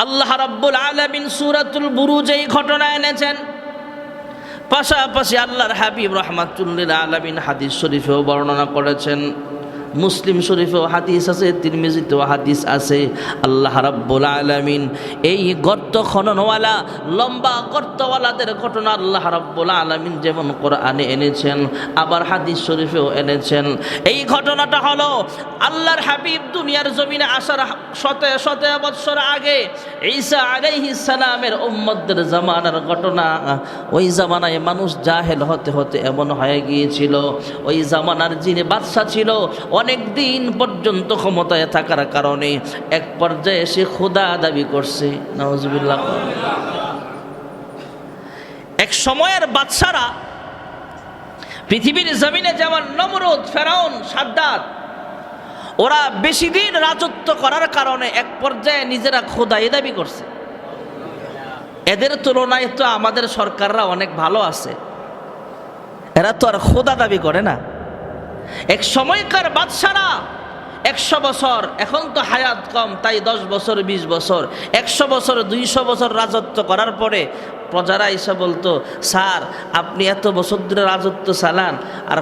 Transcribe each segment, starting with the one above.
আল্লাহ রাব্বুল আলামিন সূরাতুল বুরুজ এই ঘটনা এনেছেন। পাশাপাশি আল্লাহর হাবিব রাহমাতুল লিল আলামিন হাদিস শরীফেও বর্ণনা করেছেন। মুসলিম শরীফেও হাদিস আছে, তিরমিজিতেও হাদিস আছে। আল্লাহ রাব্বুল আলামিন এই গর্ত খননওয়ালা লম্বা গর্তওয়ালাদের ঘটনা আল্লাহ রাব্বুল আলামিন যেমন কোরআনে এনেছেন, আবার হাদিস শরীফেও এনেছেন। এই ঘটনাটা হলো আল্লাহর হাবিব দুনিয়ার জমিনে আসার শত শত বৎসর আগে ঈসা আলাইহিস সালামের উম্মতদের জামানার ঘটনা। ওই জামানায় মানুষ জাহেল হতে হতে এমন হয়ে গিয়েছিল, ওই জামানার যিনি বাদশা ছিল অনেক দিন পর্যন্ত ক্ষমতায় থাকার কারণে এক পর্যায়ে সে খোদা দাবি করছে। নাউজুবিল্লাহ। এক সময়ের বাদশারা পৃথিবীর জমিনে যেমন নমরুদ, ফেরাউন, সাদ্দাত, ওরা বেশি দিন রাজত্ব করার কারণে এক পর্যায়ে নিজেরা খোদাই দাবি করছে। এদের তুলনায় তো আমাদের সরকাররা অনেক ভালো আছে, এরা তো আর খোদা দাবি করে না। এক সময়কার বাদশারা 100 বছর, এখন তো হায়াত কম তাই 10 বছর 20 বছর, 100 বছর 200 বছর রাজত্ব করার পরে প্রজারা এসে বলতো, স্যার আপনি এত বছর ধরে রাজত্ব চালান, আর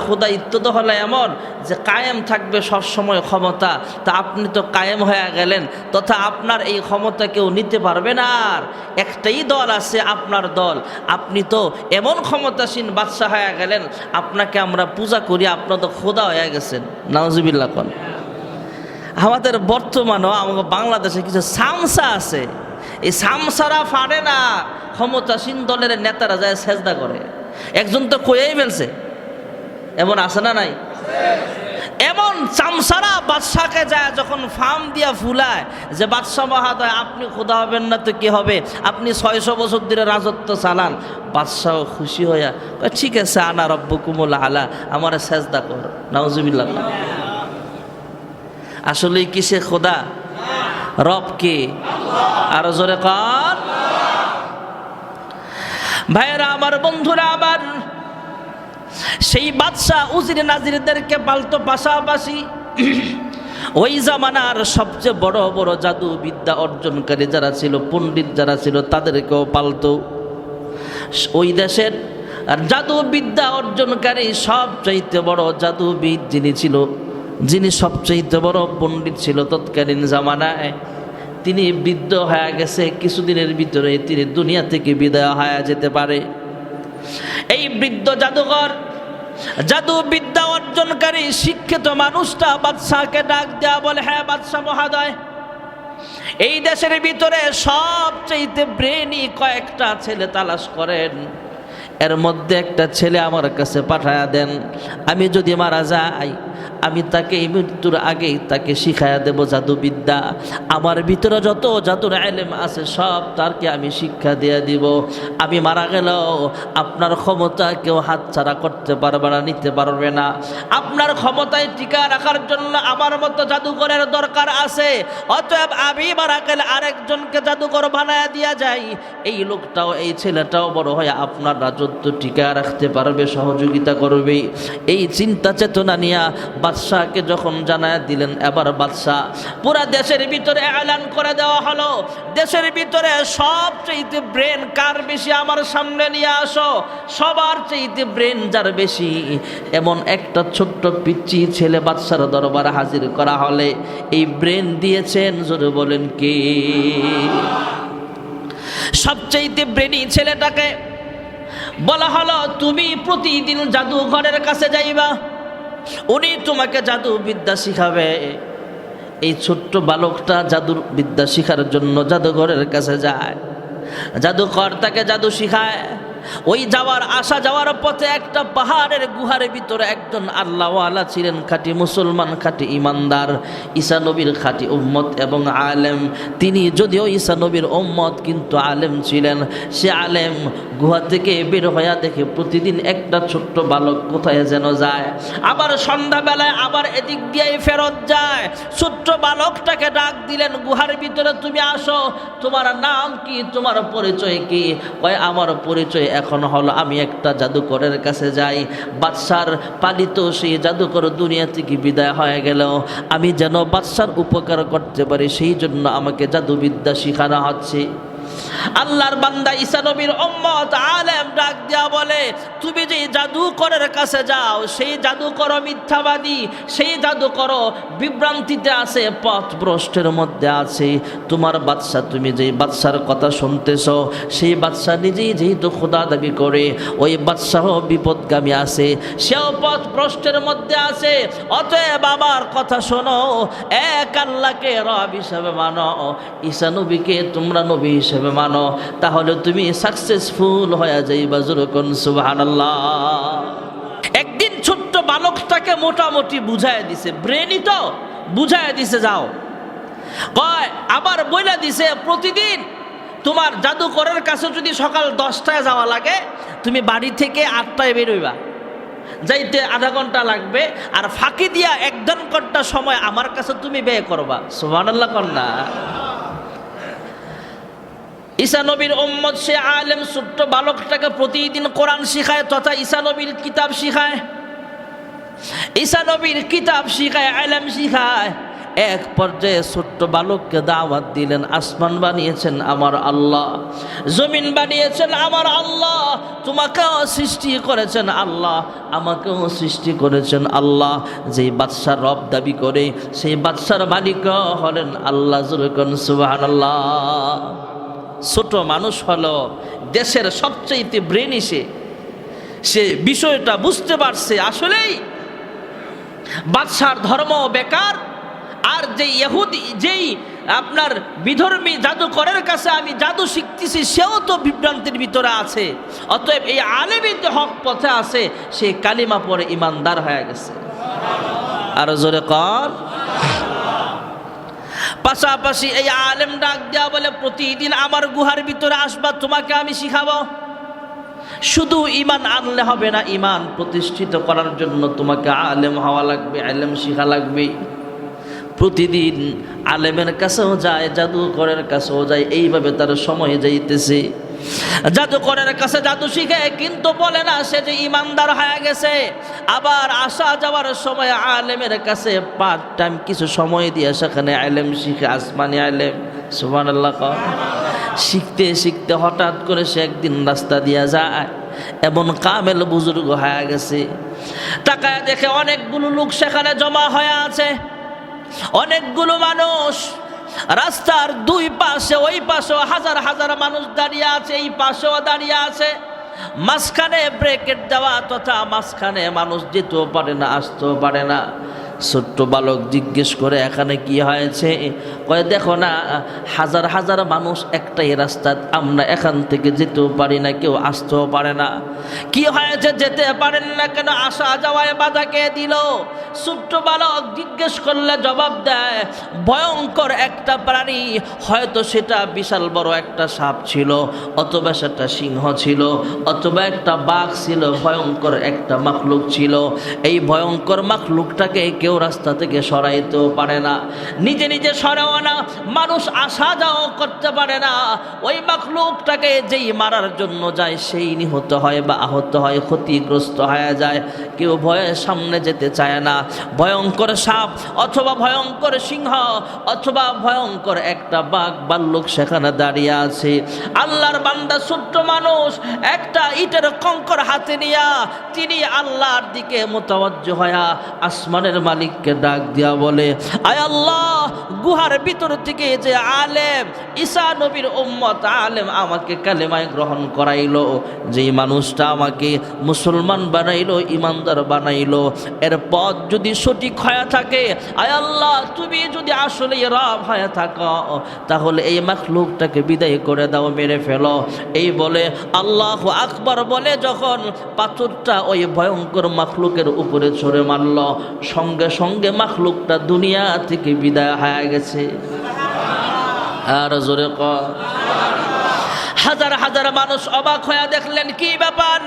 খোদাইত্ব তো হলো এমন যে কায়েম থাকবে সব সময় ক্ষমতা, তা আপনি তো কায়েম হয়ে গেলেন, তথা আপনার এই ক্ষমতা কেউ নিতে পারবে না। আর একটাই দল আছে আপনার দল, আপনি তো এমন ক্ষমতাসীন বাদশা হয়ে গেলেন, আপনাকে আমরা পূজা করি, আপনার তো খোদা হয়ে গেছেন। নাউজুবিল্লাহ। কোন আমাদের বর্তমানেও আমাদের বাংলাদেশে কিছু সামসা আছে, এই সামসারা পারে না ক্ষমতাসীন দলের নেতারা যায় সেজদা করে। একজন তো কয়েই ফেলছে, এমন আছে না নাই? এমন চামসারা বাদশাকে যায় যখন ফার্ম দিয়া ফুলায় যে বাদশা মহাদয় আপনি খোদা হবেন না তো কি হবে, আপনি 600 বছর ধরে রাজত্ব চালান। বাদশাও খুশি হইয়া ঠিক আছে, আনা রব্বুকুমুল আলা, আমার সেজদা কর। নাউজুবিল্লাহ। আসলে কি সে খোদা? রব কে? আরো জোরে কার। ভাইরা আমার, বন্ধুরা আবার সেই বাদশা উজির নাজিরদেরকে পালতো, পাশাপাশি ওই জামানার সবচেয়ে বড় বড় জাদু বিদ্যা অর্জনকারী যারা ছিল, পণ্ডিত যারা ছিল, তাদেরকেও পালতো। ওই দেশের জাদু বিদ্যা অর্জনকারী সবচাইতে বড় জাদুবিদ যিনি সবচাইতে বড় পণ্ডিত ছিল তৎকালীন জামানায়, তিনি বৃদ্ধ হয়ে গেছে। কিছুদিনের ভিতরে তিনি দুনিয়া থেকে বিদায় হয়ে যেতে পারে। এই বৃদ্ধ জাদুঘর, জাদু বিদ্যা অর্জনকারী শিক্ষিত মানুষটা বাদশাকে ডাক দেয়া বলে, হ্যাঁ বাদশা মহাদয়, এই দেশের ভিতরে সবচাইতে ব্রেনি কয়েকটা ছেলে তালাশ করেন, এর মধ্যে একটা ছেলে আমার কাছে পাঠায়া দেন। আমি যদি মারা যাই, আমি তাকে এই মৃত্যুর আগেই তাকে শিখাইয়া দেব জাদুবিদ্যা। আমার ভিতরে যত জাদুর ইলম আছে সব তারকে আমি শিক্ষা দিয়ে দিব। আমি মারা গেলেও আপনার ক্ষমতা কেউ হাতছাড়া করতে পারবে না, নিতে পারবে না। আপনার ক্ষমতায় টিকা রাখার জন্য আমার মতো জাদুকরের দরকার আছে। অতএব আমি মারা গেলে আরেকজনকে জাদুকর বানায় দিয়া যাই, এই লোকটাও, এই ছেলেটাও বড় হয়ে আপনার রাজত্ব টিকা রাখতে পারবে, সহযোগিতা করবে। এই চিন্তা চেতনা নিয়ে বাদশাহকে যখন জানায় দিলেন, এবার বাদশাহ পুরা দেশের ভিতরে এলান করে দেওয়া হলো, দেশের ভিতরে সবচেয়ে ব্রেন কার বেশি আমার সামনে নিয়ে আসো। সবার চাইতে ব্রেন যার বেশি এমন একটা ছোট্ট পিচ্চি ছেলে বাদশার দরবারে হাজির করা হলে এই ব্রেন দিয়েছেন, জোরে বলেন কে? সবচেয়ে ব্রেনি ছেলেটাকে বলা হলো, তুমি প্রতিদিন জাদুঘরের কাছে যাইবা, উনি তোমাকে জাদু বিদ্যা শিখাবে। এই ছোট্ট বালকটা জাদুর বিদ্যা শিখার জন্য জাদুঘরের কাছে যায়, জাদুকর তাকে জাদু শিখায়। ওই আসা যাওয়ার পথে একটা পাহাড়ের গুহার ভিতরে একজন আল্লাহওয়ালা ছিলেন, খাঁটি মুসলমান, খাঁটি ইমানদার, ঈসা নবীর খাঁটি উম্মত এবং আলেম। তিনি যদিও ঈসা নবীর উম্মত কিন্তু আলেম ছিলেন। সে আলেম গুহা থেকে বের হইয়া দেখে প্রতিদিন একটা ছোট্ট বালক কোথায় যেন যায়, আবার সন্ধ্যাবেলায় আবার এদিক দিয়েই ফেরত যায়। ছোট্ট বালকটাকে ডাক দিলেন, গুহার ভিতরে তুমি আসো, তোমার নাম কি, তোমার পরিচয় কি? কয় আমার পরিচয় এখন হলো আমি একটা জাদুকরের কাছে যাই, বাদশার পালিত সেই জাদুকর দুনিয়া থেকে বিদায় হয়ে গেল, আমি যেন বাদশার উপকার করতে পারি সেই জন্য আমাকে জাদুবিদ্যা শেখানো হচ্ছে। আল্লাহর বান্দা ঈসা নবীর উম্মত আলেম ডাক দিয়া বলে, তুমি যে জাদুকরের কাছে যাও সেই জাদুকর মিথ্যাবাদী, সেই জাদুকর বিভ্রান্তিতে আছে, পথভ্রষ্টের মধ্যে আছে। তোমার বাদশা, তুমি যেই বাদশার কথা শুনতেছ সেই বাদশা নিজেই যেহেতু খোদা দাবি করে, ওই বাদশাহ বিপদগামী আছে, সেও পথভ্রষ্টের মধ্যে আছে। অতএব আমার কথা শোনো, এক আল্লাহকে রব হিসাবে মানো, ঈসা নবীকে তোমরা নবী হিসেবে মানো, তাহলে তুমি সাকসেসফুল হয়ে যাইবা। যেরকম সুবহানাল্লাহ। একদিন ছোট্ট বালকটাকে মোটামুটি বুঝায় দিছে, ব্রেনই তো বুঝায় দিছে, যাও কয় আবার বইলা দিছে, প্রতিদিন তোমার জাদুকরের কাছে যদি সকাল 10টায় যাওয়া লাগে, তুমি বাড়ি থেকে 8টায় বেরোইবা, যাইতে আধা ঘন্টা লাগবে, আর ফাঁকি দিয়া 1-1.5 ঘন্টা সময় আমার কাছে তুমি ব্যয় করবা। সুবহানাল্লাহ কন্যা। ঈসা নবীর উম্মত সে আলেম ছোট্ট বালকটাকে প্রতিদিন কোরআন শিখায় তথা ঈসা নবীর কিতাব শিখায়, ঈসা নবীর কিতাব শিখায়, আলেম শিখায়। এক পর্যায়ে ছোট্ট বালককে দাওয়াত দিলেন, আসমান বানিয়েছেন আমার আল্লাহ, জমিন বানিয়েছেন আমার আল্লাহ, তোমাকেও সৃষ্টি করেছেন আল্লাহ, আমাকেও সৃষ্টি করেছেন আল্লাহ। যেই বাদশার রব দাবি করে সেই বাদশার মালিক হলেন আল্লাহ। যেরকম সুবহানাল্লাহ। ছোট মানুষ হলো দেশের সবচেয়ে ব্রেনি, সে বিষয়টা বুঝতে পারছে আসলেই বাদশার ধর্ম বেকার, আর যেই ইহুদি, যেই আপনার বিধর্মী জাদুকরের কাছে আমি জাদু শিখতেছি সেও তো বিভ্রান্তির ভিতরে আছে। অতএব এই আলেমই যে হক পথে আছে, সে কালিমা পড়ে ইমানদার হয়ে গেছে। আরো জোরে কর। পাশাপাশি এই আলেম ডাক দেওয়া বলে, প্রতিদিন আমার গুহার ভিতরে আসবা, তোমাকে আমি শিখাবো। শুধু ইমান আনলে হবে না, ইমান প্রতিষ্ঠিত করার জন্য তোমাকে আলেম হওয়া লাগবে, আলেম শিখা লাগবে। প্রতিদিন আলেমের কাছেও যায়, জাদুকরের কাছেও যায়, এইভাবে তার সময় যাইতেছে। জাদুকরের কাছে জাদু শিখে কিন্তু বলে না সে যে ইমানদার হয়ে গেছে। আবার আসা যাওয়ার সময় আলেমের কাছে পার্ট টাইম কিছু সময় দিয়ে সেখানে আলেম শিখে, আসমানি আলেম। সুবহানাল্লাহ। শিখতে শিখতে হঠাৎ করে সে একদিন রাস্তা দিয়া যায়, এমন কামেল বুজুর্গ হয়ে গেছে। তাকায় দেখে অনেকগুলো লোক সেখানে জমা হয়ে আছে, অনেকগুলো মানুষ। রাস্তার দুই পাশে, ওই পাশেও হাজার হাজার মানুষ দাঁড়িয়ে আছে, এই পাশেও দাঁড়িয়ে আছে। মাঝখানে ব্রেকেট দেওয়া, তথা মাঝখানে মানুষ যেতেও পারে না, আসতেও পারে না। ছোট্ট বালক জিজ্ঞেস করে, এখানে কি হয়েছে? কয়, দেখো না, হাজার হাজার মানুষ একটাই রাস্তা, আমরা এখান থেকে যেতেও পারি না, কেউ আসতেও পারে না। কি হয়েছে, যেতে পারেন না কেন? আসা যাওয়ায় বাধা কে দিল? ছোট্ট বালক জিজ্ঞেস করলে জবাব দেয়, ভয়ঙ্কর একটা প্রাণী, হয়তো সেটা বিশাল বড় একটা সাপ ছিল, অথবা সেটা সিংহ ছিল, অথবা একটা বাঘ ছিল, ভয়ঙ্কর একটা মাখলুক ছিল। এই ভয়ঙ্কর মাখলুকটাকে কেউ রাস্তা থেকে সরাইতেও পারে না, নিজে নিজে সরাও না, মানুষ আসা যাওয়া করতে পারে না। ওই মাখলুকটাকে যেই মারার জন্য যায় সেই নিহত হয় বা আহত হয়, ক্ষতিগ্রস্ত হয়ে যায়। কেউ ভয়ে সামনে যেতে চায় না। ভয়ঙ্কর সাপ অথবা ভয়ঙ্কর সিংহ অথবা ভয়ঙ্কর একটা বাঘ ভাল্লুক সেখানে দাঁড়িয়ে আছে। আল্লাহর বান্দা ছোট্ট মানুষ একটা ইটের কঙ্কর হাতে নিয়া তিনি আল্লাহর দিকে মুতাওয়াজ্জহ হয়া আসমানের মালিককে ডাক দিয়া বলে, আয় আল্লাহ, গুহার ভিতর থেকে যে আলেম ঈসা নবীর উম্মত আলেম আমাকে কালেমায় গ্রহণ করাইলো, যেই মানুষটা আমাকে মুসলমান বানাইলো, ইমানদার বানাইলো, এর পথ যদি সঠিক হয়ে থাকে, আয় আল্লাহ, তুমি যদি আসলে রব হয়ে থাকো, তাহলে এই মাখলুকটাকে বিদায় করে দাও, মেরে ফেলো। এই বলে আল্লাহু আকবার বলে যখন পাথরটা ওই ভয়ঙ্কর মাখলুকের উপরে ছড়ে মারল, সঙ্গে সঙ্গে মাখলুকটা দুনিয়া থেকে বিদায় হয়ে গেছে। আর জোরে কর। হাজার হাজার মানুষ অবাক হয়ে দেখলেন, কি ব্যাপার?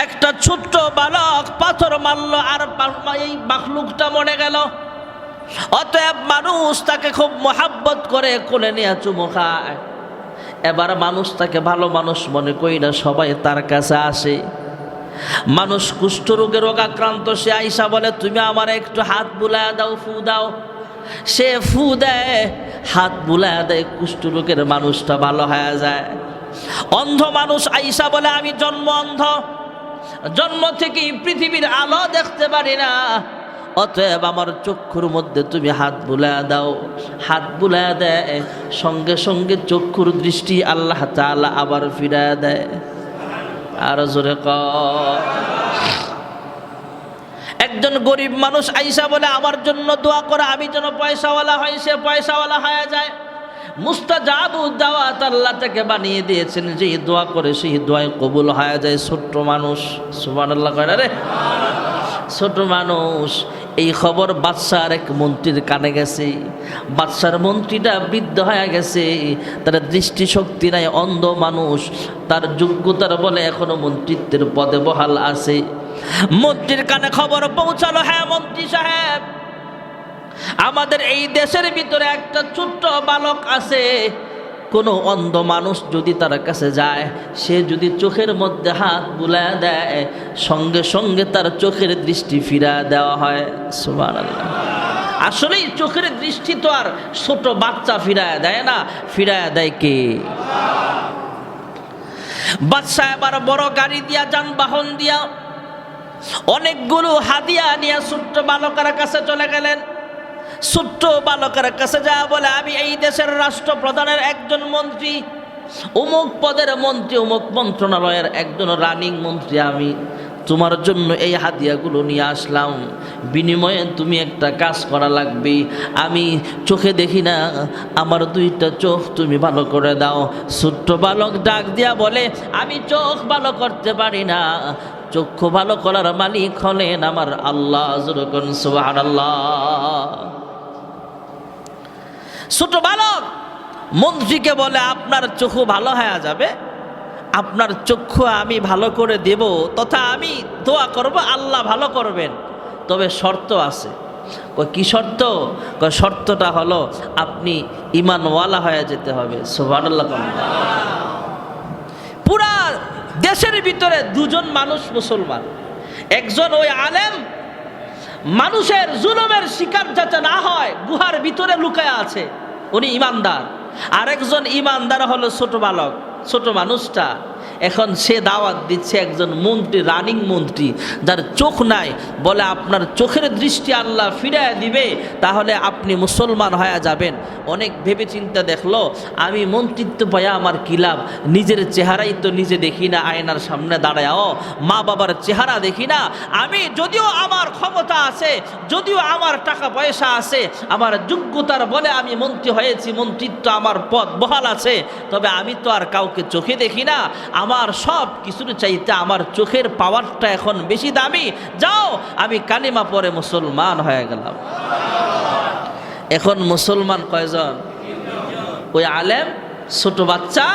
একটা ছোট্ট বালক পাথর মারল আর এই মাখলুকটা মরে গেল। অতএব মানুষ তাকে খুব মোহাব্বত করে কোলে নিয়ে চুমু খায়। এবার মানুষ তাকে ভালো মানুষ মনে করি না, সবাই তার কাছে আসে। মানুষ কুষ্ঠরোগে রোগাক্রান্ত, সে আইসা বলে তুমি আমার একটু হাত বুলায়া দাও, ফু দাও। সে ফু দেয়, হাত বুলায়া দেয়, কুষ্ঠরোগের মানুষটা ভালো হয়ে যায়। অন্ধ মানুষ আইসা বলে আমি জন্ম অন্ধ, জন্ম থেকেই পৃথিবীর আলো দেখতে পারি না, অতএব আমার চক্ষুর মধ্যে তুমি হাত বুলায়া দাও। হাত বুলায়া দেয়, সঙ্গে সঙ্গে চক্ষুর দৃষ্টি আল্লাহ তাআলা আবার ফিরায়া দেয়। আর জোরে কর। একজন গরিব মানুষ আইসা বলে আমার জন্য দোয়া করে আমি যেন পয়সাওয়ালা হয়, সে পয়সাওয়ালা হয়ে যায়। মুস্তাজাবু দাওয়াত আল্লাহ তাকে বানিয়ে দিয়েছেন, যে দোয়া করে সেই দোয়ায় কবুল হয়ে যায়। ছোট্ট মানুষ, সুবহানাল্লাহ কয় না রে, ছোট মানুষ। এই খবর বাদশার এক মন্ত্রীর কানে গেছে। বাদশার মন্ত্রীটা বৃদ্ধ হয়ে গেছে, তার দৃষ্টিশক্তি নাই, অন্ধ মানুষ, তার যোগ্যতার বলে এখনো মন্ত্রিত্বের পদে বহাল আছে। মন্ত্রীর কানে খবর পৌঁছালো, হ্যাঁ মন্ত্রী সাহেব, আমাদের এই দেশের ভিতরে একটা ছোট্ট বালক আছে, কোনো অন্ধ মানুষ যদি তার কাছে যায়, সে যদি চোখের মধ্যে হাত বুলায় দেয়, সঙ্গে সঙ্গে তার চোখের দৃষ্টি ফিরা দেওয়া হয়। সুবহানাল্লাহ। আসলেই চোখের দৃষ্টি তো আর ছোট বাচ্চা ফিরায় দেয় না, ফিরায় দেয় কে? বাদশা এবার বড় গাড়ি দিয়া, যানবাহন দিয়া, অনেকগুলো হাদিয়া নিয়ে ছোট্ট বালকের কাছে চলে গেলেন। ছোট্ট বালকের কাছে যা বলে আমি এই দেশের রাষ্ট্রপ্রধানের একজন মন্ত্রী, অমুক পদের মন্ত্রী, অমুক মন্ত্রণালয়ের একজন রানিং মন্ত্রী, আমি তোমার জন্য এই হাদিয়াগুলো নিয়ে আসলাম। বিনিময়ে তুমি একটা কাজ করা লাগবে, আমি চোখে দেখি না, আমার দুইটা চোখ তুমি ভালো করে দাও। ছোট্ট বালক ডাক দিয়া বলে আমি চোখ ভালো করতে পারি না, চক্ষু ভালো করার মালিক হলেন আমার আল্লাহ। যখন সুবহানাল্লাহ। ছোট বালক মন্ত্রীকে বলে আপনার চক্ষু ভালো হয়ে যাবে, আপনার চক্ষু আমি ভালো করে দেব, তথা আমি দোয়া করব আল্লাহ ভালো করবেন, তবে শর্ত আছে। কি শর্ত? শর্তটা হলো আপনি ঈমানওয়ালা হয়ে যেতে হবে। সুবহানাল্লাহ। পুরা দেশের ভিতরে দুজন মানুষ মুসলমান, একজন ওই আলেম, মানুষের জুলুমের শিকার যাতে না হয় গুহার ভিতরে লুকায় আছে, উনি ইমানদার। আরেকজন ইমানদার হলো ছোট বালক, ছোট মানুষটা। এখন সে দাওয়াত দিচ্ছে একজন মন্ত্রী, রানিং মন্ত্রী, যার চোখ নাই, বলে আপনার চোখের দৃষ্টি আল্লাহ ফিরিয়ে দিবে, তাহলে আপনি মুসলমান হয়ে যাবেন। অনেক ভেবে চিন্তা দেখলো, আমি মন্ত্রিত্ব পাইয়া আমার কি লাভ, নিজের চেহারাই তো নিজে দেখি না, আয়নার সামনে দাঁড়ায়ও মা বাবার চেহারা দেখি না। আমি যদিও আমার ক্ষমতা আছে, যদিও আমার টাকা পয়সা আছে, আমার যোগ্যতার বলে আমি মন্ত্রী হয়েছি, মন্ত্রিত্ব আমার পদ বহাল আছে, তবে আমি তো আর কাউকে চোখে দেখি না। আমার সব কিছুর চাইতে আমার চোখের পাওয়ারটা এখন বেশি দামি। যাও, আমি কালিমা পড়ে মুসলমান হয়ে গেলাম। এখন মুসলমান কয়জন? ওই আলেম, ছোট বাচ্চা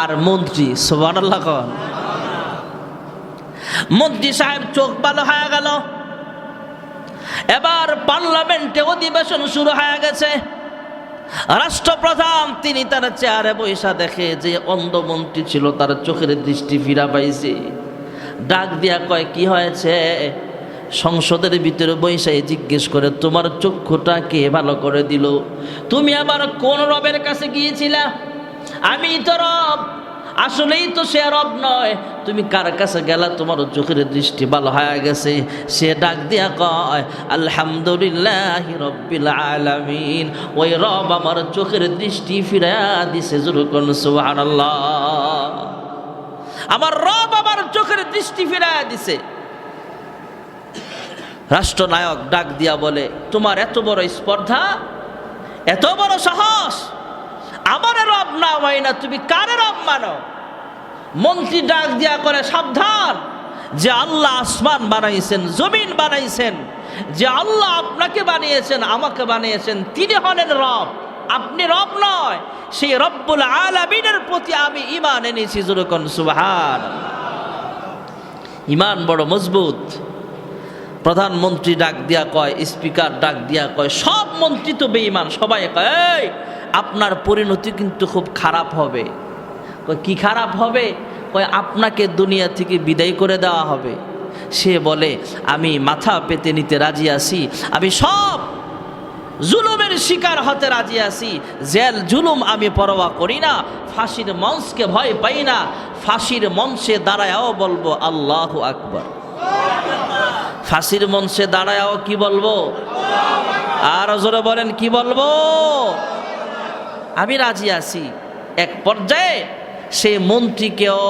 আর মন্ত্রী। সুবহানাল্লাহ। মন্ত্রী সাহেব চোখ ভালো হয়ে গেল। এবার পার্লামেন্টে অধিবেশন শুরু হয়ে গেছে। রাষ্ট্রপ্রধান তিনি তার চেয়ারে বৈশা দেখে যে অন্ধ মন্ত্রী ছিল, তার চোখের দৃষ্টি ফিরা পাইছে। ডাক দিয়া কয় কি হয়েছে? সংসদের ভিতরে বৈশাই জিজ্ঞেস করে তোমার চক্ষুটা কে ভালো করে দিল? তুমি আবার কোন রবের কাছে গিয়েছিলা? আমি তো রব। আসলেই তো সে রব নয়, তুমি কার কাছে গেলা তোমার চোখের দৃষ্টি ভালো হয়ে গেছে? সে ডাক দিয়া কয় আলহামদুলিল্লাহ রব্বিল আলামিন, ওই রব আমার চোখের দৃষ্টি ফিরাইয়া দিছে। যখন সুবহানাল্লাহ, আমার রব আমার চোখের দৃষ্টি ফিরাইয়া দিছে। রাষ্ট্রনায়ক ডাক দিয়া বলে তোমার এত বড় স্পর্ধা, এত বড় সাহস, আমার রব না হয় না, তুমি কার রব মানো? মন্ত্রী ডাক দিয়া করে সাবধান, যে আল্লাহ আসমান বানাইছেন, জমিন বানাইছেন, যে আল্লাহ আপনাকে বানিয়েছেন, আমাকে বানিয়েছেন, তিনি হলেন রব, আপনি রব নয়। সেই রব্বুল আলামিনের প্রতি আমি ঈমান এনেছি। যখন সুবহানাল্লাহ, ঈমান বড় মজবুত। প্রধানমন্ত্রী ডাক দিয়া কয়, স্পিকার ডাক দিয়া কয়, সব মন্ত্রী তো বেঈমান, সবাই কয় এই আপনার পরিণতি কিন্তু খুব খারাপ হবে। কয় কি খারাপ হবে? কয় আপনাকে দুনিয়া থেকে বিদায় করে দেওয়া হবে। সে বলে আমি মাথা পেতে নিতে রাজি আছি, আমি সব জুলুমের শিকার হতে রাজি আছি, জেল জুলুম আমি পরোয়া করি না, ফাঁসির মঞ্চকে ভয় পাই না, ফাঁসির মঞ্চে দাঁড়ায়াও বলবো আল্লাহু আকবার। ফাঁসির মঞ্চে দাঁড়ায়াও কি বলবো? আর জোরে বলেন কি বলবো? আমি রাজি আছি। এক পর্যায়ে সেই মন্ত্রীকেও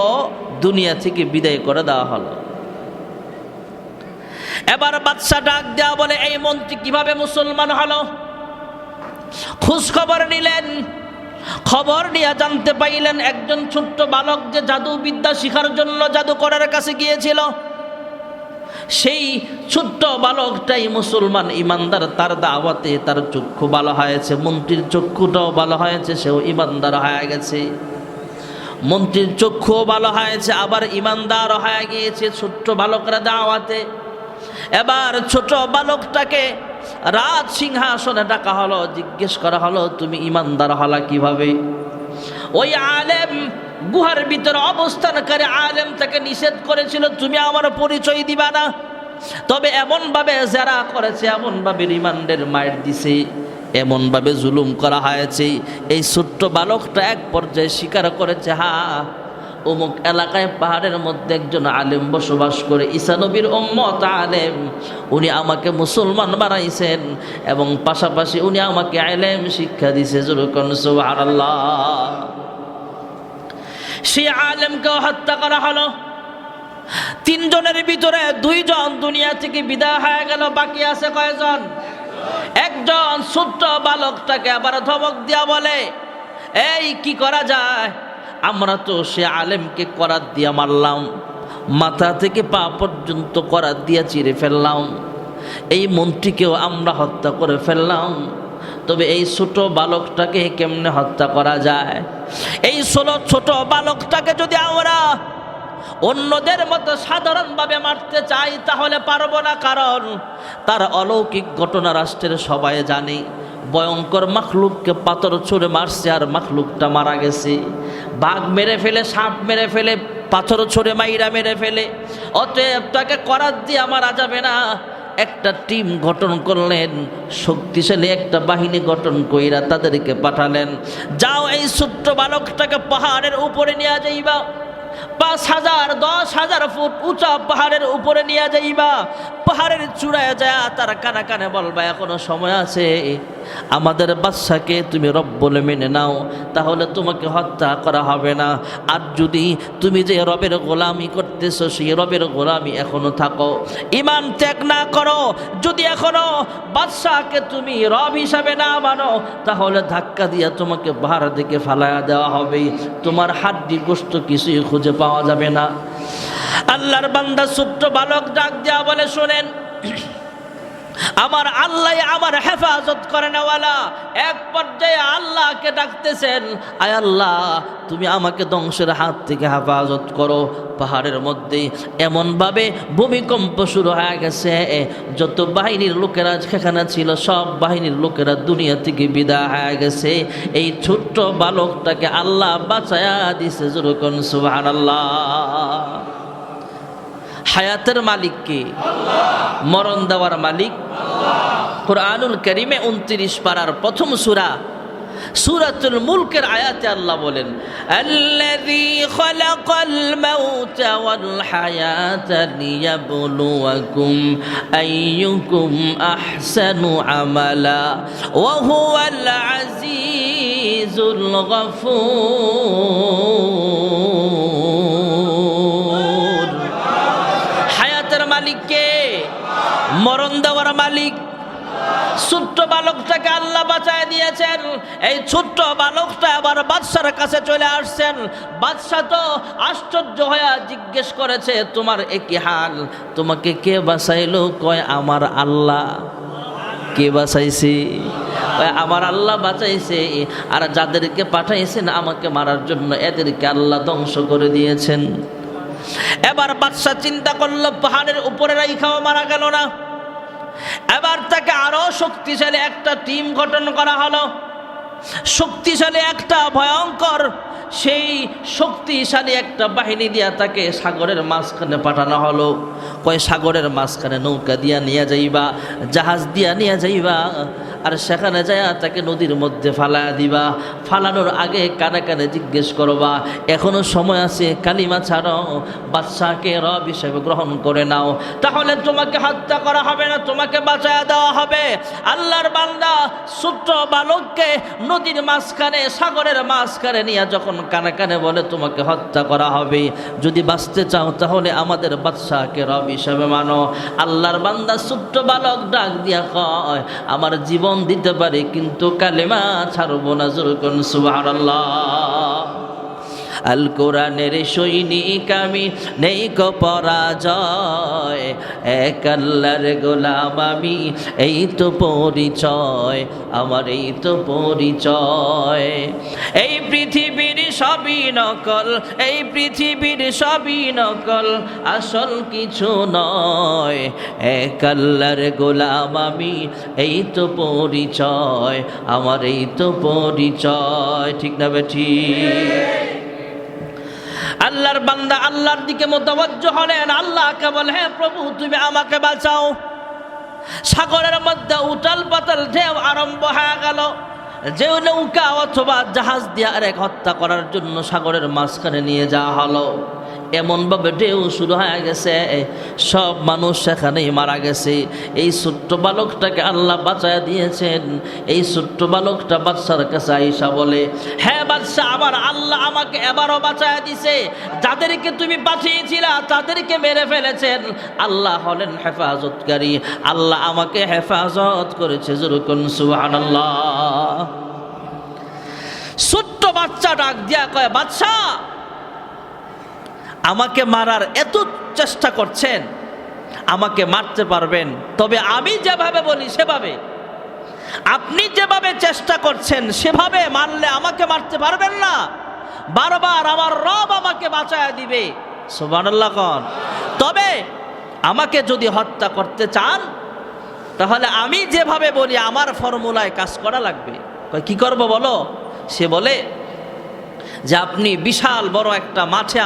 দুনিয়া থেকে বিদায় করে দেওয়া হলো। এবার বাদশা ডাক দেওয়া বলে এই মন্ত্রী কিভাবে মুসলমান হলো? খোঁজ খবর নিলেন, খবর নিয়ে জানতে পাইলেন একজন ছোট্ট বালক যে জাদু বিদ্যা শিখার জন্য জাদুকরের কাছে গিয়েছিল, সেই ছোট্ট বালকটাই মুসলমান ইমানদার। তার দাওয়াতে তার চক্ষু ভালো হয়েছে, মন্ত্রীর চক্ষুটাও ভালো হয়েছে, সেও ইমানদার হয়ে গেছে। মন্ত্রীর চক্ষুও ভালো হয়েছে, আবার ইমানদার হয়ে গিয়েছে ছোট্ট বালকরা দাওয়াতে। এবার ছোট বালকটাকে রাজ সিংহাসনে ডাকা হলো, জিজ্ঞেস করা হলো তুমি ইমানদার হলা কিভাবে? ওই আলেম গুহার ভিতরে অবস্থানকারী আলেম তাকে নিষেধ করেছিল তুমি আমার পরিচয় দিবা না, তবে এমনভাবে যারা করেছে, এমনভাবে রিমান্ডের মাইর দিছে, এমনভাবে জুলুম করা হয়েছে, এই ছোট্ট বালকটা এক পর্যায়ে স্বীকার করেছে হ্যাঁ অমুক এলাকায় পাহাড়ের মধ্যে একজন আলেম বসবাস করে, ঈসা নবীর উম্মত আলেম, উনি আমাকে মুসলমান বানাইছেন এবং পাশাপাশি উনি আমাকে আলেম শিক্ষা দিছে। যেরকম সুবহানাল্লাহ। সেই আলেমকেও হত্যা করা হলো। 3 জনের ভিতরে 2 জন দুনিয়া থেকে বিদায় হয়ে গেল, বাকি আছে কয়জন? একজন ছোট্ট বালকটাকে আবার ধমক দিয়া বলে এই কি করা যায়? আমরা তো সে আলেমকে করাত দিয়া মারলাম, মাথা থেকে পা পর্যন্ত করাত দিয়া চিরে ফেললাম, এই মন্ত্রীকেও আমরা হত্যা করে ফেললাম, তবে এই ছোট বালকটাকে কেমনে হত্যা করা যায়? এই ছোট বালকটাকে যদি আমরা অন্যদের মতো সাধারণভাবে মারতে চাই তাহলে পারবো না, কারণ তার অলৌকিক ঘটনা রাষ্ট্রের সবাই জানে। ভয়ঙ্কর মাখলুককে পাথর ছুঁড়ে মারছে আর মাখলুকটা মারা গেছে। বাঘ মেরে ফেলে, সাপ মেরে ফেলে, পাথর ছুঁড়ে মাইরা মেরে ফেলে, অতএব তাকে করাত দিয়ে মারা যাবে না। একটা টিম গঠন করলেন, শক্তিশালী একটা বাহিনী গঠন কইরা তাদেরকে পাঠালেন, যাও এই ছোট্ট বালকটাকে পাহাড়ের উপরে নিয়ে যাইবা, 5000 10,000 ফুট উঁচা পাহাড়ের উপরে নিয়ে যাইবা, পাহাড়ের চূড়ায় যায় তার কানে কানে বলবা এখনো সময় আছে, আমাদের বাদশাকে তুমি রব বলে মেনে নাও, তাহলে তোমাকে হত্যা করা হবে না। আর যদি তুমি যে রবের গোলামি করতেছো সেই রবের গোলামি এখনো থাকো, ঈমান ত্যাগ না করো, যদি এখনো বাদশাকে তুমি রব হিসাবে না মানো, তাহলে ধাক্কা দিয়ে তোমাকে পাহাড় থেকে ফালায়া দেওয়া হবে, তোমার হাড্ডি গোশত কিছুই খুঁজে পাওয়া যাবে না। আল্লাহর বান্দা ছোট্ট বালক ডাক দেয়া বলে শোনেন, আমার আল্লাহ আমার হেফাজত করে নেওয়ালা। এক পর্যায়ে আল্লাহকে ডাকতেছেন, আয় আল্লাহ তুমি আমাকে ধ্বংসের হাত থেকে হেফাজত করো। পাহাড়ের মধ্যে এমনভাবে ভূমিকম্প শুরু হয়ে গেছে, যত বাহিনীর লোকেরা সেখানে ছিল সব বাহিনীর লোকেরা দুনিয়া থেকে বিদায় হয়ে গেছে। এই ছোট্ট বালকটাকে আল্লাহ বাঁচায়া দিছে। যেরকম সুবহানাল্লাহ। হায়াতের মালিক কে? মরণ দেওয়ার মালিক কুরআনুল কারীমে 29 পারার প্রথম সূরা সূরাতুল মুলকের আয়াতে আল্লাহ বলেন, আল্লাযী খালাকাল মাউতা ওয়াল হায়াতা লিয়াবলুয়াকুম আইয়ুকুম আহসানু আমালা ওয়া হুয়াল আজিজুল গফুর। হায়াতের মালিক কে? মরণ দেওয়ার মালিক। ছোট্ট বালকটাকে আল্লাহ বাঁচায় দিয়েছেন। এই ছোট্ট বালকটা আবার বাদশার কাছে চলে আসছেন। বাদশা তো আশ্চর্য হয়ে জিজ্ঞেস করেছে, তোমার একই হাল, তোমাকে কে বাঁচাইলো? কয় আমার আল্লাহ। কে বাঁচাইছে? আমার আল্লাহ বাঁচাইছে, আর যাদেরকে পাঠাইছেন আমাকে মারার জন্য এদেরকে আল্লাহ ধ্বংস করে দিয়েছেন। এবার বাদশা চিন্তা করলো পাহাড়ের উপরে রাইখাও মারা গেল না, এবার তাকে আরো শক্তিশালী একটা টিম গঠন করা হলো। শক্তিশালী একটা ভয়ঙ্কর সেই শক্তিশালী একটা বাহিনী দিয়া তাকে সাগরের মাঝখানে পাঠানো হলো। কয় সাগরের মাঝখানে নৌকা দিয়া নিয়ে যাইবা, জাহাজ দিয়া নিয়ে যাইবা, আর সেখানে যাইয়া তাকে নদীর মধ্যে ফালা দিবা। ফালানোর আগে কানে কানে জিজ্ঞেস করবা এখনো সময় আছে, কালিমা ছাড়ো, বাদশাহকে রব হিসেবে গ্রহণ করে নাও, তাহলে তোমাকে হত্যা করা হবে না, তোমাকে বাঁচায়া দেওয়া হবে। আল্লাহর বান্দা ছোট্ট বালককে নদীর মাঝখানে সাগরের মাঝখানে নিয়ে যখন কানে কানে বলে তোমাকে হত্যা করা হবে, যদি বাঁচতে চাও তাহলে আমাদের বাদশাহকে রব হিসেবে মানো। আল্লাহর বান্দা ছোট্ট বালক ডাক দিয়া কয় আমার জীবন দিতে পারে কিন্তু কালেমা ছাড়বো না। জোরকন সুবহানাল্লাহ। আল কোরআনের সৈনিক আমি, নেই কো পরাজয়, এক আল্লাহর গোলাম আমি, এই তো পরিচয় আমার, এই তো পরিচয়। এই পৃথিবীর সবই নকল, এই পৃথিবীর সবই নকল, আসল কিছু নয়, এক আল্লাহর গোলাম আমি, এই তো পরিচয় আমার, এই তো পরিচয়। ঠিক না বেঠি? আল্লাহর বান্দা আল্লাহর দিকে মুতাওয়াজ্জহ হলেন, আল্লাহকে বলে হে প্রভু তুমি আমাকে বাঁচাও। সাগরের মধ্যে উতাল পাতাল ঢেউ আরম্ভ হয়ে গেল। যে নৌকা অথবা জাহাজ দিয়ে আরেক হত্যা করার জন্য সাগরের মাঝখানে নিয়ে যাওয়া হলো, এমনভাবে ঢেউ শুরু হয়ে গেছে, সব মানুষ সেখানেই মারা গেছে। এই ছোট্ট বালকটাকে আল্লাহ বাঁচায়া দিয়েছেন। এই ছোট্ট বালকটা বাদশার কাছে আইসা বলে হ্যাঁ বাদশা, আমার আল্লাহ আমাকে এবারও বাঁচায়া দিছে, যাদেরকে তুমি পাঠিয়েছিলা তাদেরকে মেরে ফেলেছেন। আল্লাহ হলেন হেফাজতকারী, আল্লাহ আমাকে হেফাজত করেছে। যেরকম সুবহানাল্লাহ। ছোট্ট বাচ্চা ডাক দিয়া কয় বাদশা, আমাকে মারার এত চেষ্টা করছেন, আমাকে মারতে পারবেন, তবে আমি যেভাবে বলি সেভাবে, আপনি যেভাবে চেষ্টা করছেন সেভাবে মারলে আমাকে মারতে পারবেন না। বারবার আমার রব আমাকে বাঁচায়া দিবে। সুবহানাল্লাহ কোন। তবে আমাকে যদি হত্যা করতে চান তাহলে আমি যেভাবে বলি আমার ফর্মুলায় কাজ করা লাগবে। কি করব বলো? সে বলে যে আপনি বিশাল বড় একটা মাঠে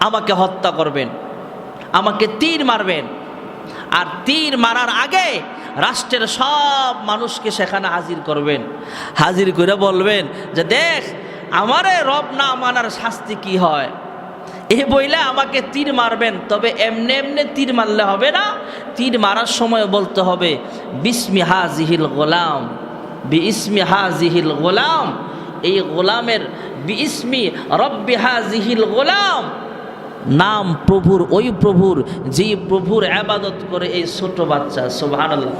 আমাকে হত্যা করবেন, আমাকে তীর মারবেন, আর তীর মারার আগে রাষ্ট্রের সব মানুষকে সেখানে হাজির করবেন। হাজির করে বলবেন যে দেখ আমারে রব না মানার শাস্তি কি হয়, এ বইলে আমাকে তীর মারবেন। তবে এমনি এমনি তীর মারলে হবে না, তীর মারার সময় বলতে হবে বিসমি হাজিহিল গোলাম, বিইসমি হাজিহিল গোলাম, এই গোলামের বিইসমি রব্বি হাজিহিল গোলাম, নাম প্রভুর, ওই প্রভুর যেই প্রভুর ইবাদত করে এই ছোট বাচ্চা। সুবহানাল্লাহ।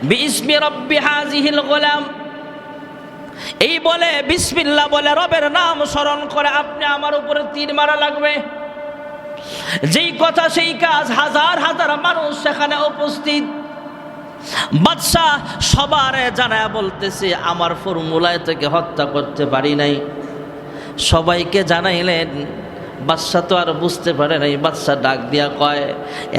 বিইসমি রব্বি হাজিহিল গোলাম, এই বলে বিসমিল্লাহ বলে রবের নাম স্মরণ করে আপনি আমার উপরে তীর মারা লাগবে। যেই কথা সেই কাজ, হাজার হাজার মানুষ সেখানে উপস্থিত। বাদশাহ সবার জানায়া বলতেছে আমার ফর্মুলায় থেকে হত্যা করতে পারি নাই। সবাইকে জানাইলেন, বাদশা তো আর বুঝতে পারে নাই। বাদশা ডাক দিয়া কয়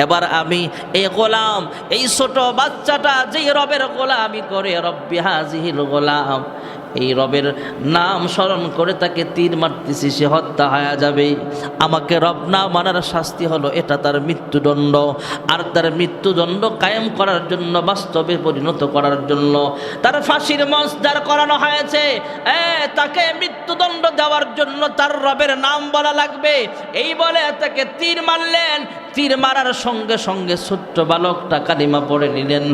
এবার আমি এই গোলাম, এই ছোট বাচ্চাটা যেই রবের গোলামি করে, রব্বি হাজিহিল গোলাম, এই রবের নাম স্মরণ করে তাকে তীর মারতেছি, সে হত্যা হয়ে যাবে। আমাকে রব না মানার শাস্তি হলো এটা তার মৃত্যুদণ্ড। আর তার মৃত্যুদণ্ড কায়েম করার জন্য, বাস্তবে পরিণত করার জন্য তার ফাঁসির মঞ্চ দাঁড় করানো হয়েছে। তাকে মৃত্যুদণ্ড দেওয়ার জন্য তার রবের নাম বলা লাগবে। এই বলে তাকে তীর মারলেন। তীর মারার সঙ্গে সঙ্গে ছোট্ট বালকটা কালিমা পড়ে নিলেন,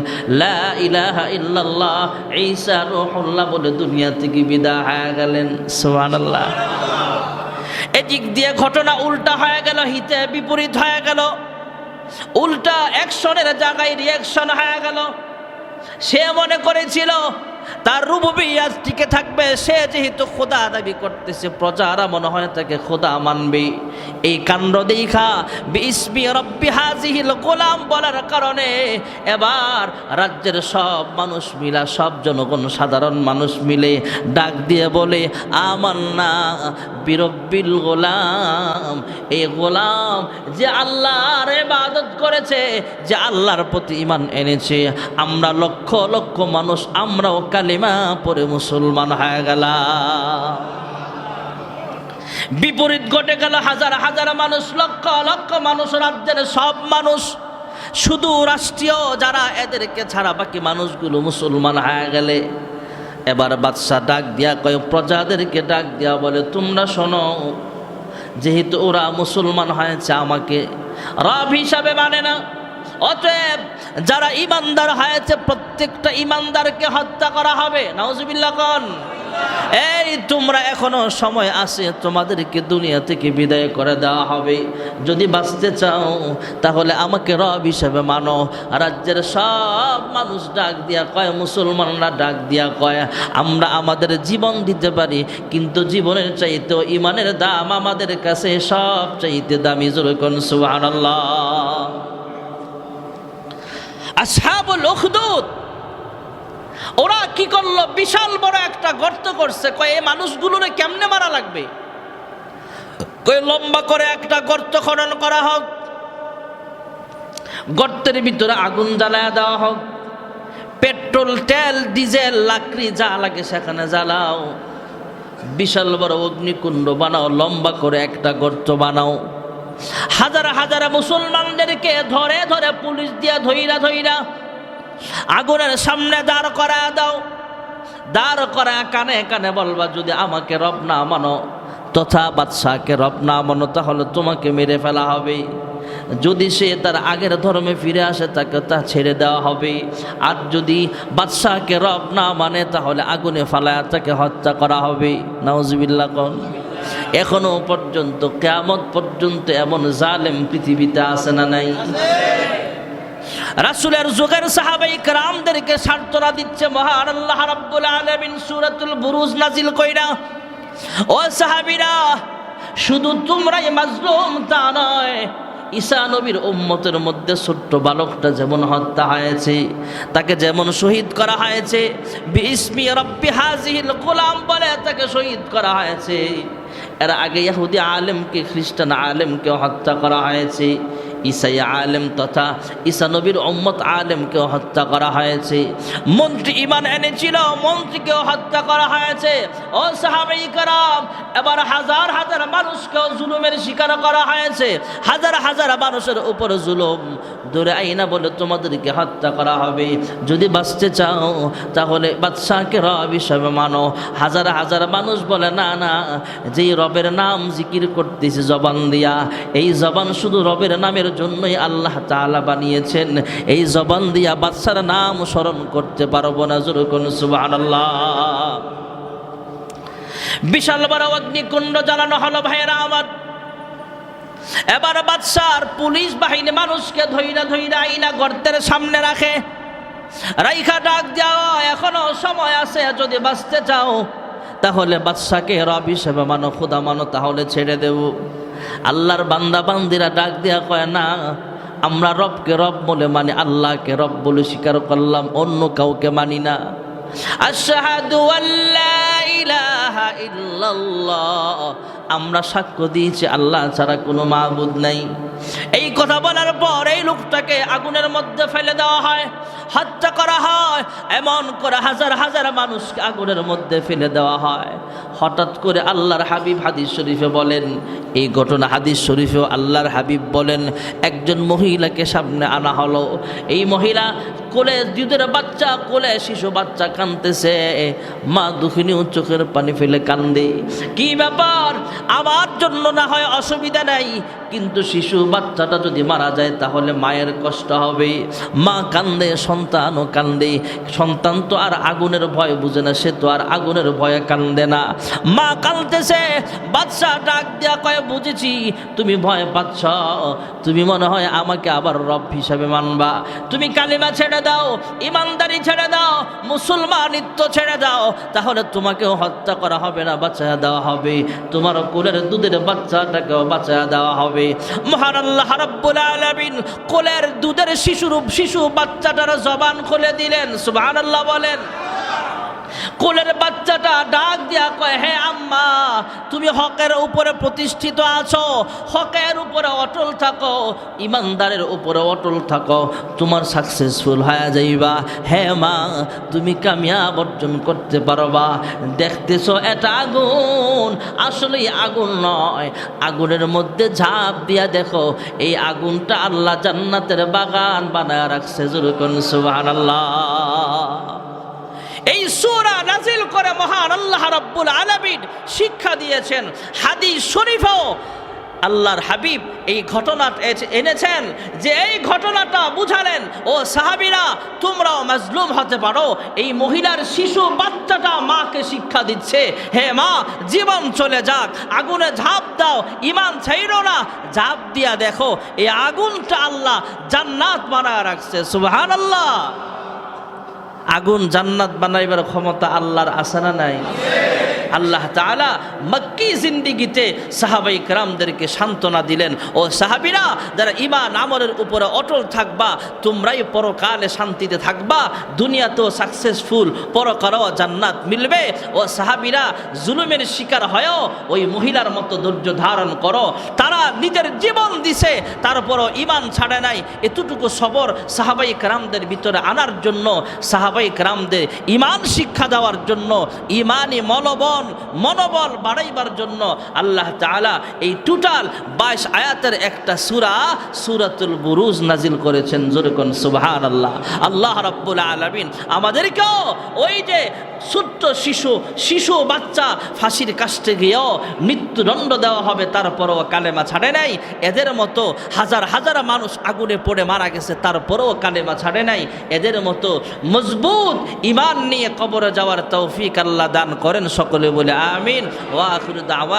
লা ইলাহা ইল্লাল্লাহ ঈসা রূহুল্লাহ বলে দুনিয়া থেকে বিদায় হয়ে গেলেন। সুবহানাল্লাহ। এদিক দিয়ে ঘটনা উল্টা হয়ে গেল, হিতে বিপরীত হয়ে গেল। উল্টা অ্যাকশনের জায়গায় রিয়াকশন হয়ে গেল। সে মনে করেছিল তার রুবুবিয়্যাত টিকে থাকবে, সে যেহেতু খোদা দাবি করতেছে প্রজারা মনে হয় তাকে খোদা মানবে। এই কাণ্ড দেখা বিসমি রব্বি হাজিহিল গোলাম বলার কারণে এবার রাজ্যের সব মানুষ মিলা, সব জনগণ সাধারণ মানুষ মিলে ডাক দিয়ে বলে আমান্না বিরব্বিল গোলাম, এই গোলাম যে আল্লাহর ইবাদত করেছে, যে আল্লাহর প্রতি ঈমান এনেছে, আমরা লক্ষ লক্ষ মানুষ আমরাও কালিমা পড়ে মুসলমান হয়ে গেলাম। বিপরীত ঘটে গেল, হাজার হাজার মানুষ, লক্ষ লক্ষ মানুষ, রাজ্যের সব মানুষ, শুধু রাষ্ট্রীয় যারা, এদেরকে ছাড়া বাকি মানুষগুলো মুসলমান হয়ে গেলে এবার বাদশা ডাক দিয়া কয়, প্রজাদেরকে ডাক দিয়া বলে, তোমরা শোনো, যেহেতু ওরা মুসলমান হয়েছে, আমাকে রব হিসাবে মানে না, অতএব যারা ইমানদার হয়েছে প্রত্যেকটা ইমানদারকে হত্যা করা হবে। নাউজুবিল্লাহ কোন। এই তোমরা এখনো সময় আছে, তোমাদেরকে দুনিয়া থেকে বিদায় করে দেওয়া হবে। যদি বাঁচতে চাও তাহলে আমাকে রব হিসেবে মানো। রাজ্যের সব মানুষ ডাক দিয়া কয়, মুসলমানরা ডাক দিয়া কয়, আমরা আমাদের জীবন দিতে পারি, কিন্তু জীবনের চাইতেও ইমানের দাম আমাদের কাছে সব চাইতে দামি। জোরে কোন সুবহানাল্লাহ। আসহাবুল উখদুদ ওরা কি করলো, বিশাল বড় একটা গর্ত করছে। কয় এই মানুষগুলোরে কেমনে মারা লাগবে, কয় লম্বা করে একটা গর্ত খনন করা হোক, গর্তের ভিতরে আগুন জ্বালায় দেওয়া হোক, পেট্রোল, তেল, ডিজেল, লাকড়ি যা লাগে সেখানে জ্বালাও, বিশাল বড় অগ্নিকুণ্ড বানাও, লম্বা করে একটা গর্ত বানাও, হাজার হাজার মুসলমানদেরকে ধরে ধরে পুলিশ দিয়া ধইরা আগুনের সামনে দাঁড় করা দাও। দাঁড় করা কানে কানে বলবা, যদি আমাকে রব না মানো তথা বাদশাকে রব না মানো তাহলে তোমাকে মেরে ফেলা হবে। যদি সে তার আগের ধর্মে ফিরে আসে তাকে তা ছেড়ে দেওয়া হবে। আর যদি বাদশাকে রব না মানে তাহলে আগুনে ফালায়া তাকে হত্যা করা হবে। নাউজুবিল্লাহ কোন। এখনো পর্যন্ত কিয়ামত পর্যন্ত এমন জালেম পৃথিবীতে আছে না নাই? রাসূলের যুগের সাহাবায়ে কেরামদেরকে সান্ত্বনা দিচ্ছে মহান আল্লাহ রাব্বুল আলামিন সূরাতুল বুরুজ নাজিল কইরা, ও সাহাবীরা, শুধু তোমরাই মাজলুম তা নয়, ঈসা নবীর উম্মতের মধ্যে ছোট্ট বালকটা যেমন হত্যা হয়েছে, তাকে যেমন শহীদ করা হয়েছে, বিইসমি রাব্বি হাযিহিল গোলাম বলে তাকে শহীদ করা হয়েছে। এর আগে ইহুদি আলেমকে, খ্রিস্টান আলেমকে হত্যা করা হয়েছে, ঈসাই আলেম তথা ঈসা নবীর উম্মত আলেমকেও হত্যা করা হয়েছে। মন্ত্রী ঈমান এনেছিল, মন্ত্রীকেও হত্যা করা হয়েছে। ও সাহাবায়ে কেরাম, এবার হাজার হাজার মানুষকেও জুলুমের শিকার করা হয়েছে। হাজার হাজার মানুষের উপর জুলুম, দূরে আইনা বলে তোমাদেরকে হত্যা করা হবে। যদি বাঁচতে চাও তাহলে বাদশাকে রব হিসাবে মানো। হাজার হাজার মানুষ বলে, না না, যেই রবের নাম জিকির করতেছি জবান দিয়া, এই জবান শুধু রবের নামের জন্যই আল্লাহ তাআলা বানিয়েছেন, এই জবান দিয়া বাদশার নাম স্মরণ করতে পারবো না। জোরে কোন সুবহানাল্লাহ। বিশাল বড় অগ্নিকুণ্ড জ্বালানো হলো ভাইয়েরা আমার। এবার বাদশার পুলিশ বাহিনী মানুষকে ধইরা আইনা গর্তের সামনে রাখে, রাইখা ডাক দেওয়া, এখনো সময় আছে, যদি বাঁচতে চাও তাহলে বাদশাকে রব হিসেবে মানো, খোদা মানো, তাহলে ছেড়ে দেব। আল্লাহর বান্দা বান্দিরা ডাক দেয়া কয়, না, আমরা রবকে রব বলে মানি, আল্লাহকে রব বলে স্বীকার করলাম, অন্য কাউকে মানি না। আশহাদু আল্লা ইলাহা ইল্লাল্লাহ, আমরা সাক্ষ্য দিয়েছি আল্লাহ ছাড়া কোনো মাবুদ নাই। এই কথা বলার পর এই লোকটাকে আগুনের মধ্যে ফেলে দেওয়া হয়, হত্যা করা হয়। এমন করে হাজার হাজার মানুষকে আগুনের মধ্যে ফেলে দেওয়া হয়। হঠাৎ করে আল্লাহর হাবিব হাদিস শরীফে বলেন, এই ঘটনা হাদিস শরীফেও আল্লাহর হাবিব বলেন, একজন মহিলাকে সামনে আনা হলো। এই মহিলা কোলে দুধের বাচ্চা, কোলে শিশু বাচ্চা কাঁদতেছে, মা দুঃখিনীও চোখের পানি ফেলে কান্দে। কি ব্যাপার, আমার জন্য না হয় অসুবিধা নাই, কিন্তু শিশু বাচ্চাটা যদি মারা যায় তাহলে মায়ের কষ্ট হবে। মা কান্দে, সন্তানও কান্দে। সন্তান তো আর আগুনের ভয় বুঝে না, সে তো আর আগুনের ভয়ে কান্দে না। মা কাঁদতেছে, বাচ্চা ডাক দেয়া কয়, বুঝেছি তুমি ভয় পাচ্ছ, তুমি মনে হয় আমাকে আবার রব হিসাবে মানবা। তুমি কালিমা ছেড়ে দাও, ইমানদারি ছেড়ে দাও, মুসলমানিত্ব ছেড়ে দাও, তাহলে তোমাকেও হত্যা করা হবে না, বাঁচায়া দেওয়া হবে। তোমার কোলের দুধের বাচ্চাটাকেও বাঁচায়া দেওয়া হবে। মহান আল্লাহ রাব্বুল আলামিন কোলের দুধের শিশু বাচ্চাটার জবান খুলে দিলেন। সুবহানাল্লাহ বলেন। কোলের বাচ্চাটা ডাক দিয়া কয়, হে আম্মা, তুমি হকের উপরে প্রতিষ্ঠিত আছো, হকের উপরে অটল থাকো, ইমানদারের উপরে অটল থাকো, তোমার সাকসেসফুল হয়ে যাইবা। হ্যাঁ মা, তুমি কামিয়াব অর্জন করতে পারবা। দেখতেছো এটা আগুন, আসলে আগুন নয়, আগুনের মধ্যে ঝাঁপ দিয়া দেখো, এই আগুনটা আল্লাহ জান্নাতের বাগান বানায় রাখছে। জোরে কোন সুবহানাল্লাহ। এই সূরা নাজিল করে মহান আল্লাহ রাব্বুল আলামিন শিক্ষা দিয়েছেন। হাদিস শরীফেও আল্লাহর হাবিব এই ঘটনাটা এনেছেন, যে এই ঘটনাটা বুঝালেন, ও সাহাবীরা, তোমরাও মাজলুম হতে পারো। এই মহিলার শিশু বাচ্চাটা মাকে শিক্ষা দিচ্ছে, হে মা, জীবন চলে যাক, আগুনে ঝাঁপ দাও, ইমান ছাইরো না, ঝাঁপ দিয়া দেখো, এই আগুনটা আল্লাহ জান্নাত বানায় রাখছে। সুবহানাল্লাহ। আগুন জান্নাত বানাইবার ক্ষমতা আল্লাহর আছে না নাই? আল্লাহ তাআলা মক্কি জিন্দেগিতে সাহাবায়ে কেরামদেরকে সান্ত্বনা দিলেন, ও সাহাবীরা, যারা ঈমান আমলের উপরে অটল থাকবা, তোমরাই পরকালে শান্তিতে থাকবা, দুনিয়াতেও সাকসেসফুল, পরকালেও জান্নাত মিলবে। ও সাহাবীরা, জুলুমের শিকার হয়েও ওই মহিলার মতো ধৈর্য ধারণ করো। তারা নিজের জীবন দিছে, তারপরও ঈমান ছাড়ে নাই। এতটুকু সবর সাহাবায়ে কেরামদের ভিতরে আনার জন্য, সাহাবায়ে কেরামদের ঈমান শিক্ষা দেওয়ার জন্য, ঈমানি মনোবল বাড়াইবার জন্য আল্লাহ তাআলা এই টোটাল 22 আয়াতের একটা সূরা, সূরাতুল বুরুজ নাজিল করেছেন। জোরে কোন সুবহানাল্লাহ। আল্লাহ রাব্বুল আলামিন আমাদেরকেও ওই যে ছোট্ট শিশু বাচ্চা ফাঁসির কাস্টে গিয়েও মৃত্যুদণ্ড দেওয়া হবে, তারপরেও কালেমা ছাড়ে নাই, এদের মতো হাজার হাজার মানুষ আগুনে পড়ে মারা গেছে, তারপরেও কালেমা ছাড়ে নাই, এদের মতো মজবুত ঈমান নিয়ে কবরে যাওয়ার তৌফিক আল্লাহ দান করেন। সকলে বলে আমিন। ওয়া আখিরু দাওয়ানা।